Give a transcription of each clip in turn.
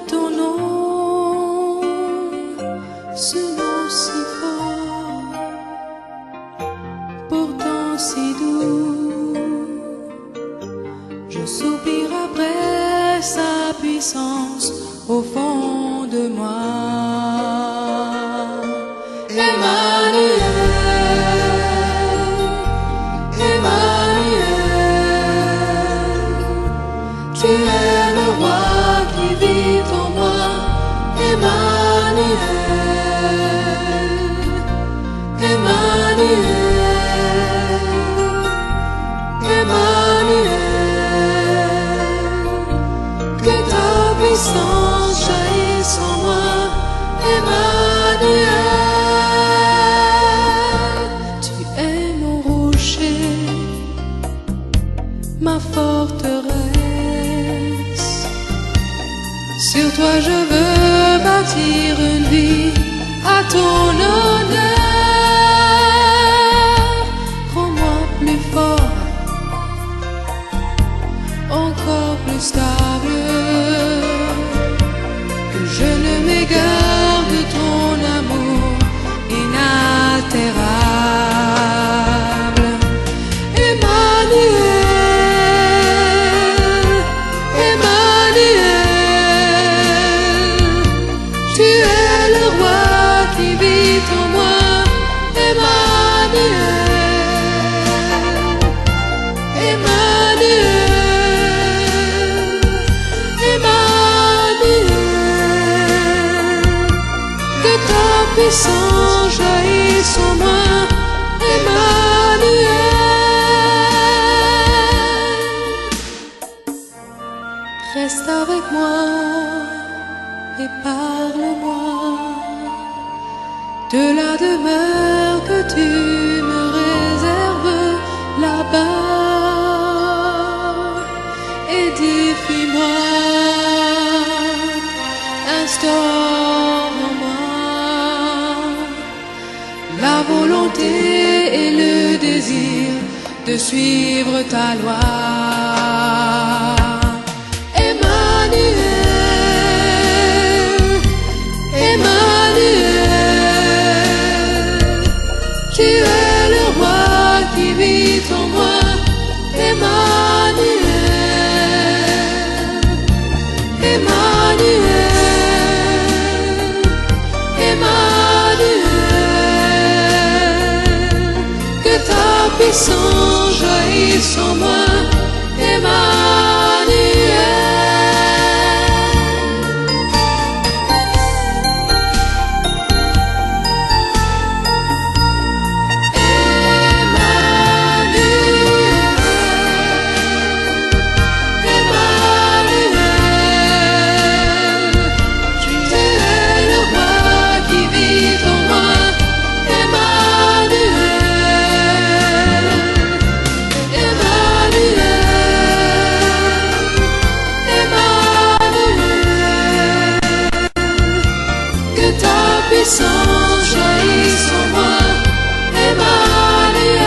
ton nom, ce nom si fort, pourtant si doux. Je soupire après sa puissance au fond de moi. Emmanuel, Emmanuel, tu es le roi qui vit en moi. Emmanuel, Emmanuel, Emmanuel, que ta puissance jaillisse en moi. Emmanuel, tu es mon rocher, ma forteresse. Sur toi je veux bâtir une vie à ton honneur. Rends-moi plus fort, encore plus stable, que je ne m'égare de ton amour inaltérable. Emmanuel, Emmanuel, tu es le roi qui vit en moi. Emmanuel, Emmanuel, Emmanuel, que ta puissance jaillisse en moi. Emmanuel, reste avec moi et parle-moi de la demeure que tu me réserves là-bas. Édifie-moi, instaure en moi la volonté et le désir de suivre ta loi. Emmanuel, Emmanuel, tu es le roi qui vit en moi. Emmanuel, Emmanuel, Emmanuel, que ta puissance jaillisse en moi. Emmanuel, puissance jaillisse en moi. Emmanuel,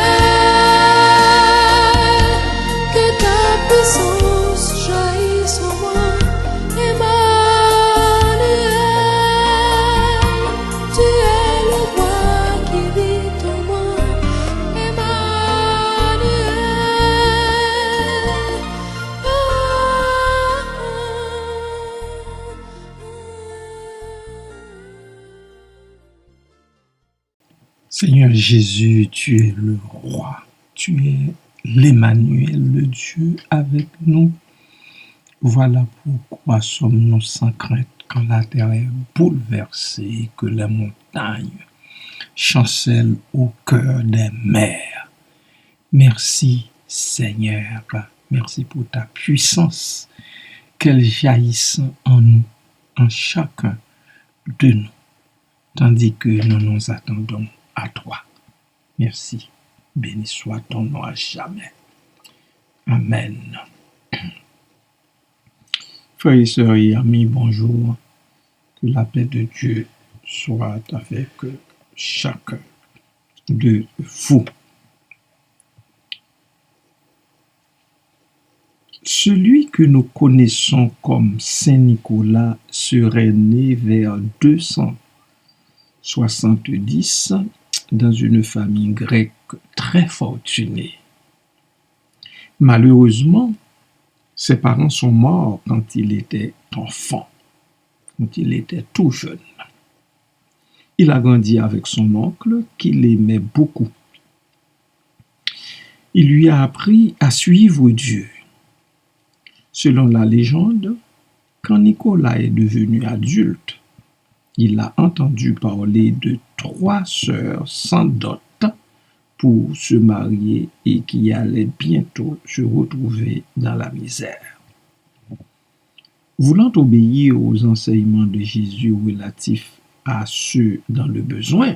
que ta puissance jaillisse en moi. Emmanuel, tu es le roi qui vit en moi. Emmanuel, Seigneur Jésus, tu es le roi, tu es l'Emmanuel, le Dieu avec nous. Voilà pourquoi sommes-nous sans crainte quand la terre est bouleversée, que les montagnes chancellent au cœur des mers. Merci Seigneur, merci pour ta puissance, qu'elle jaillisse en nous, en chacun de nous, tandis que nous nous attendons à toi. Merci. Béni soit ton nom à jamais. Amen. Frères et sœurs et amis, bonjour. Que la paix de Dieu soit avec chacun de vous. Celui que nous connaissons comme Saint Nicolas serait né vers 270 dans une famille grecque très fortunée. Malheureusement, ses parents sont morts quand il était enfant, quand il était tout jeune. Il a grandi avec son oncle qu'il aimait beaucoup. Il lui a appris à suivre Dieu. Selon la légende, quand Nicolas est devenu adulte, il a entendu parler de 3 sœurs sans dot pour se marier et qui allaient bientôt se retrouver dans la misère. Voulant obéir aux enseignements de Jésus relatifs à ceux dans le besoin,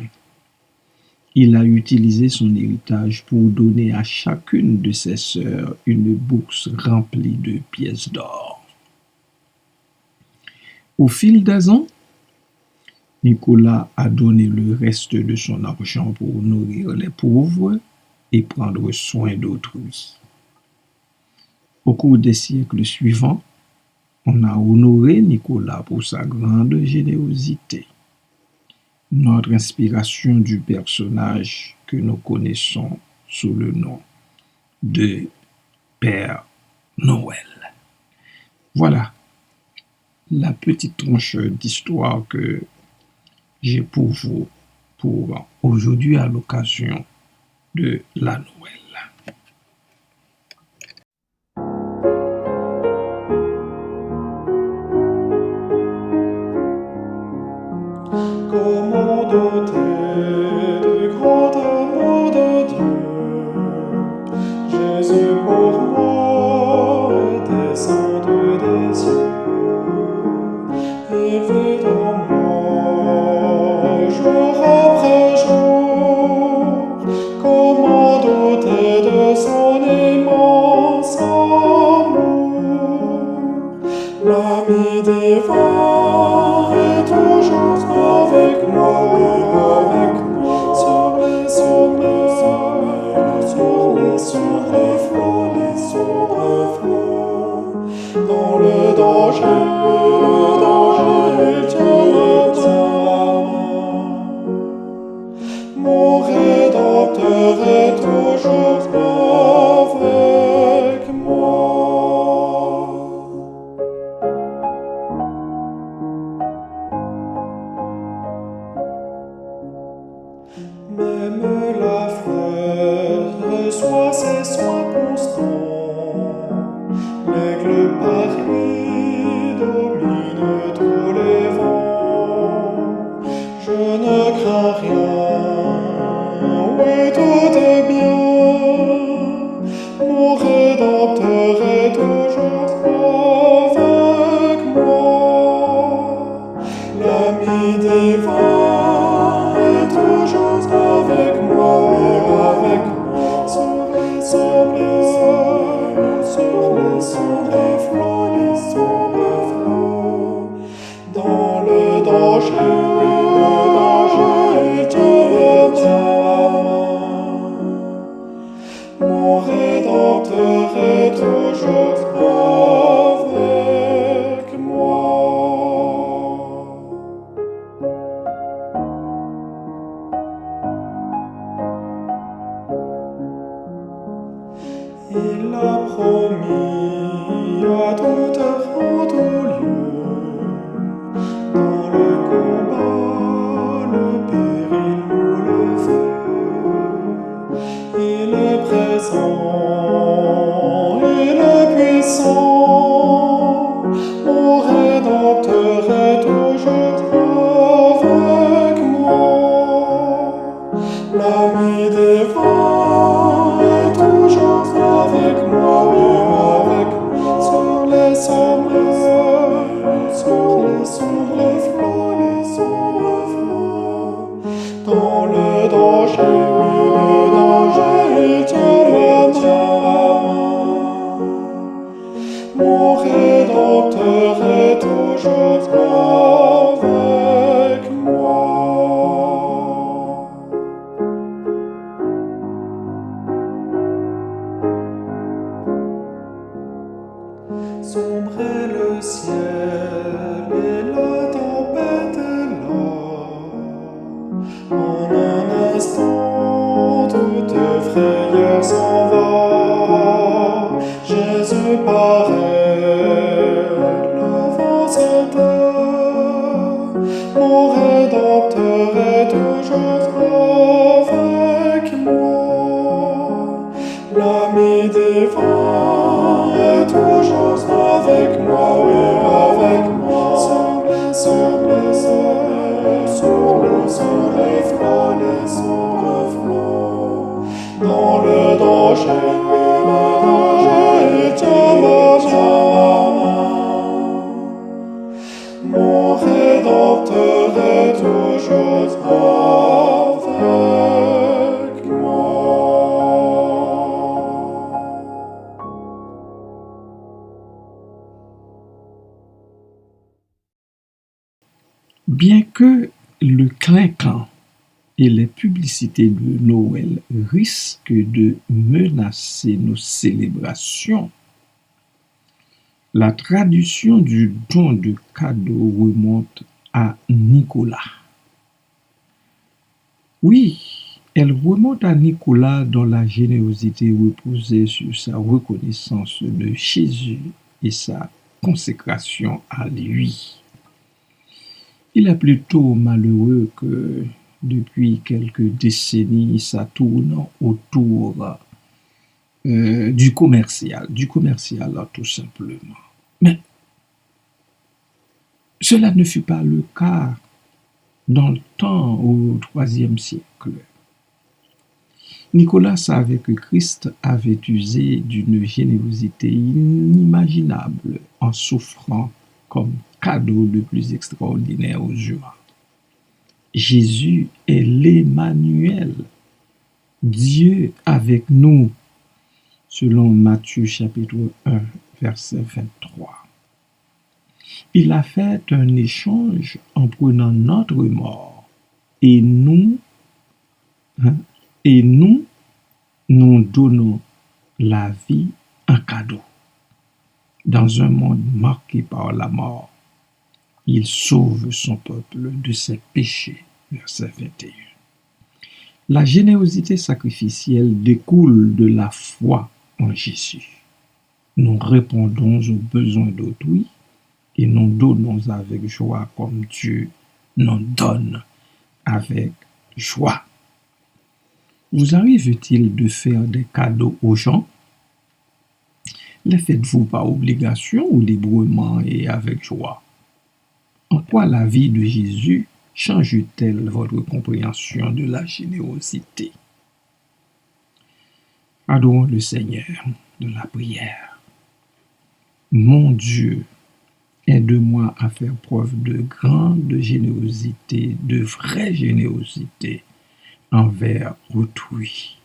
il a utilisé son héritage pour donner à chacune de ses sœurs une bourse remplie de pièces d'or. Au fil des ans, Nicolas a donné le reste de son argent pour nourrir les pauvres et prendre soin d'autrui. Au cours des siècles suivants, on a honoré Nicolas pour sa grande générosité. Notre inspiration du personnage que nous connaissons sous le nom de Père Noël. Voilà la petite tranche d'histoire que j'ai pour vous pour aujourd'hui à l'occasion de la Noël. Comment doter du grand amour de Dieu? Jésus pour moi est descendu des cieux et vit en moi jour après jour. Comment douter de son immense amour? L'ami divin est toujours avec moi, sur les flots, dans le danger, il tient ta main. Mon Rédempteur est toujours avec moi. Même la fleur reçoit ses soins constants. L'aigle Paris domine tous les vents. mon Rédempteur est toujours avec moi. Bien que le clinquant et les publicités de Noël risquent de menacer nos célébrations, la tradition du don de cadeaux remonte à Nicolas. Oui, elle remonte à Nicolas dont la générosité reposait sur sa reconnaissance de Jésus et sa consécration à lui. Il est plutôt malheureux que depuis quelques décennies, ça tourne autour du commercial tout simplement. Mais cela ne fut pas le cas dans le temps au IIIe siècle. Nicolas savait que Christ avait usé d'une générosité inimaginable en s'offrant comme cadeau le plus extraordinaire aux humains. Jésus est l'Emmanuel, Dieu avec nous, selon Matthieu chapitre 1, verset 23. Il a fait un échange en prenant notre mort et nous donnons la vie en cadeau. Dans un monde marqué par la mort, il sauve son peuple de ses péchés. Verset 21. La générosité sacrificielle découle de la foi en Jésus. Nous répondons aux besoins d'autrui et nous donnons avec joie comme Dieu nous donne avec joie. Vous arrive-t-il de faire des cadeaux aux gens? Les faites-vous par obligation ou librement et avec joie? En quoi la vie de Jésus change-t-elle votre compréhension de la générosité? Adorons le Seigneur de la prière. Mon Dieu, aide-moi à faire preuve de grande générosité, de vraie générosité envers autrui.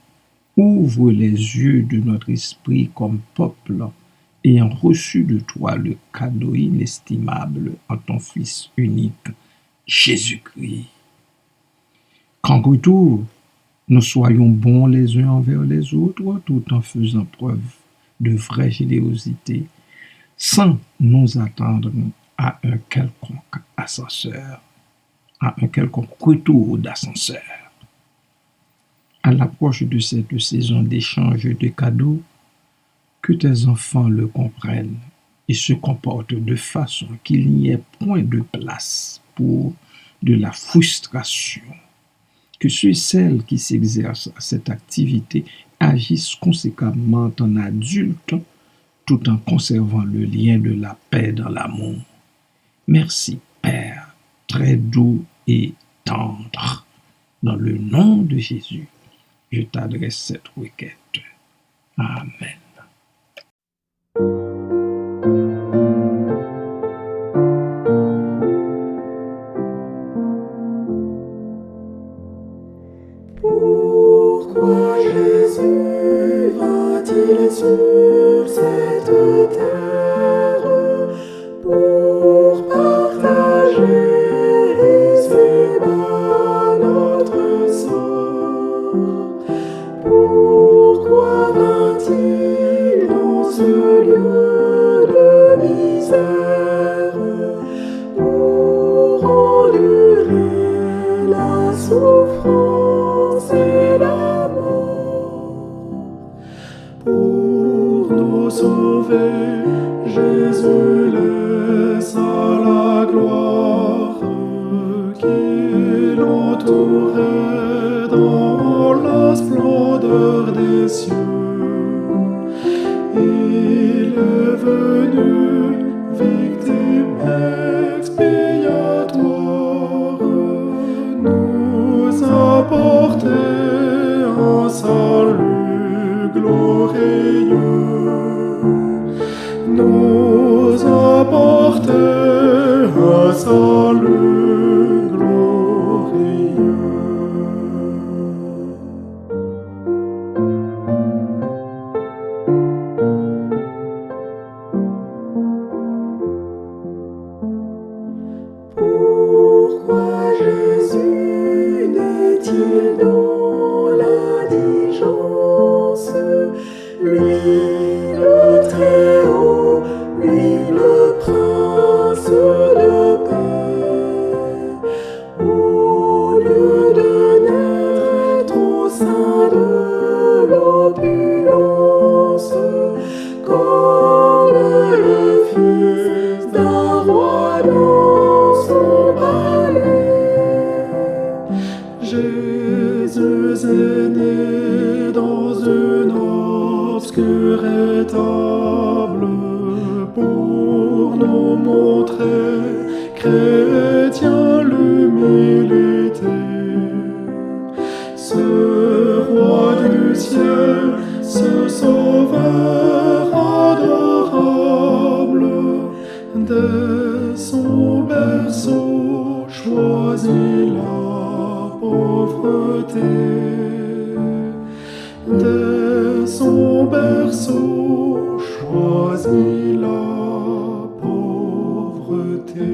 Ouvre les yeux de notre esprit comme peuple ayant reçu de toi le cadeau inestimable en ton Fils unique, Jésus-Christ. Qu'en retour, nous soyons bons les uns envers les autres tout en faisant preuve de vraie générosité sans nous attendre à un quelconque ascenseur, à un quelconque retour d'ascenseur. À l'approche de cette saison d'échange de cadeaux, que tes enfants le comprennent et se comportent de façon qu'il n'y ait point de place pour de la frustration. Que ceux et celles qui s'exercent à cette activité agissent conséquemment en adultes tout en conservant le lien de la paix dans l'amour. Merci, Père, très doux et tendre. Dans le nom de Jésus, je t'adresse cette requête. Amen. Pourquoi Jésus vint-il sur cette terre pour partager ici-bas notre sort? Pourquoi vint-il fut-il dans l'indigence? Lui le Très-Haut, lui le Prince de paix. Au lieu de naître au sein de l'opulence, comme le fils d'un roi dans son palais, Jésus est né dans une obscure étable pour nous montrer, chrétiens, l'humilité. Ce roi du ciel, ce sauveur adorable, dès son berceau choisit la pauvreté. Dès son berceau choisit la pauvreté.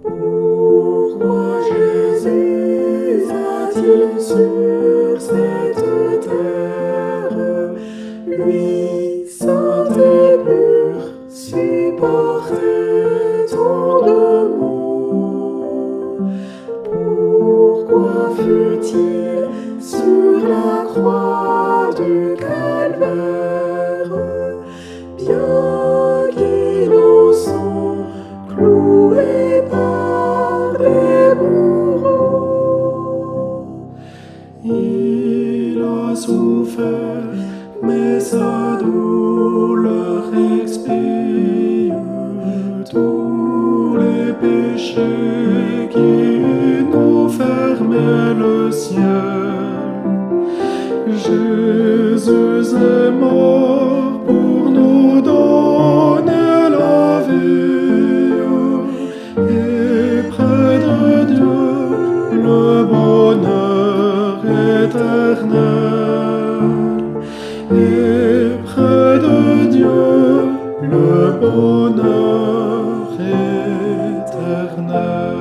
Pourquoi Jésus a-t-il sur cette terre, lui saint et pur, supporté tant de maux? Pourquoi fut-il sur la croix du calvaire, bien qu'innocent, cloué par des bourreaux? Il a souffert, mais sa douleur expie tous les péchés qui nous fermaient le ciel. Jésus est mort pour nous donner la vie, et près de Dieu le bonheur éternel. Et près de Dieu le bonheur éternel.